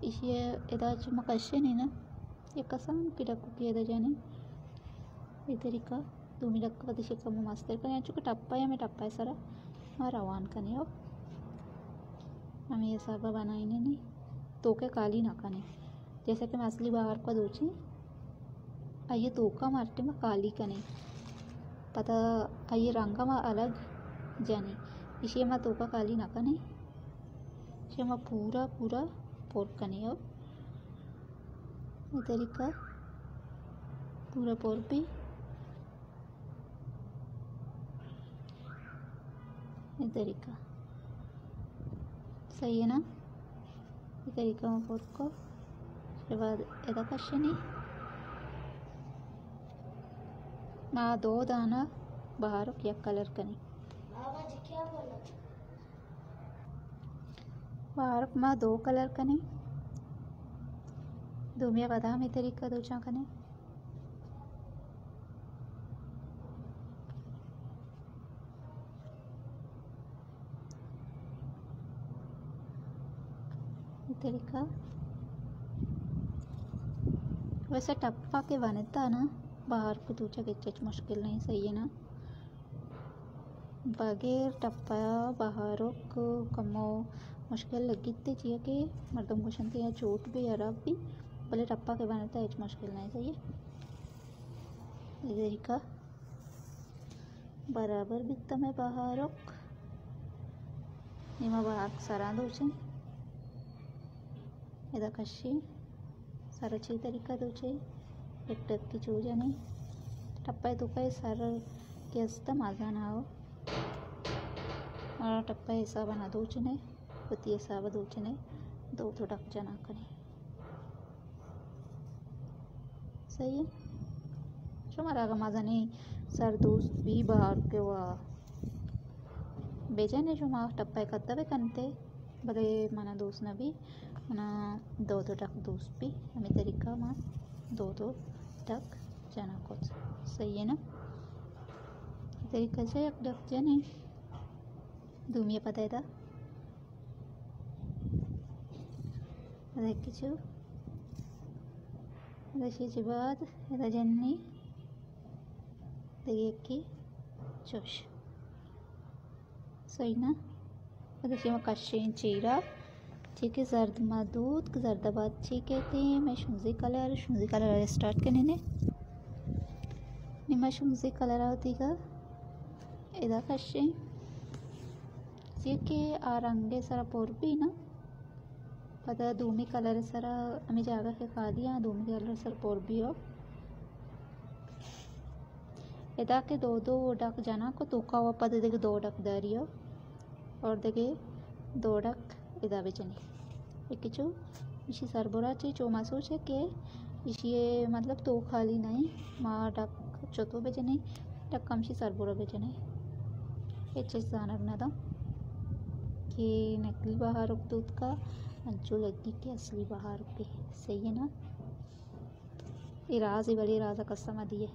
ishee edachi makasheni yakasan kidaku kieda jani itarika dumi dakka kadishe kamu master kan yachuka tappaya me tappaya sara rawan kaniyo हमें ये साबा बनाई नहीं तो के काली ना कने जैसे कि मैं असली बाहर को दोची आइए तो का मारते में काली कने पता आइए रंगा में अलग जानी इसे मैं तो का काली ना कने इसे मैं पूरा पूरा पोर कने अब ये तरीका पूरा पोर भी ये तरीका सही है ना ये तरीका में पोर को उसके बाद एदा कशनी ना 2 दाना बाहर क्या कलर कनी बाहर में 2 कलर कने दुमिया बादाम तरीका दो कने तरीका वैसे टप्पा के बनता ना बाहर को दूचा के मुश्किल नहीं सही है ना बगैर टप्पा बाहर को कमो मुश्किल लगी चाहिए कि मर्दम को शंति या चोट भी अरब भी भले टप्पा के बनता है मुश्किल नहीं सही है इधर का बराबर बिकता मैं बाहर निमा बाहर सरा दूचे इधर कशी सारा अच्छी तरीका दूचे एक टक की चो जाने टप्पा तो का सारा कैसा मजा ना हो और टप्पा ऐसा बना दूचने पति ऐसा दूचने 2 तो डक जाना करें सही है जो मरा का मजा नहीं सर दोस्त भी बाहर के वाह बेचैन जो माँ टप्पा करता वे करते भले मना दोस्त ना भी मना 2 तो डक दोस्त भी हमें तरीका माँ 2 तो डक जाना कुछ सही है ना तरीका से एक डक जाने दुमिया पता है था देखिए चो देखिए बाद इधर जन्नी देखिए कि जोश सही ना देखिए मैं कश्मीर चीरा ठीक है जर्द मदूद जर्दाबाद ठीक है थे मैं शुंजी कलर स्टार्ट करने ने निमा शुंजी कलर होती का इधर कश्मीर ठीक है आरंगे सरा पोर भी ना पता दूमी कलर सरा हमें जागा के कालिया दूमी कलर सर पोर भी हो इदा के 2 डक जाना को तोका हुआ पद देखे 2 डक दारियो और देखे 2 डक इदा बेचनी एक चो इसी सरबोरा चे चो महसूस है कि इसी मतलब तो खाली नहीं माँ डक चौथो बेचने डक कम सी सरबोरा बेचने ये चीज़ जाना ना था कि नकली बाहर दूध का अंचो लगी कि असली बाहर के सही है ना ये राज ही बड़ी राजा कस्टम दिए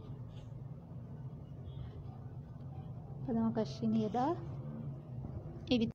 पदमा कश्मीर ये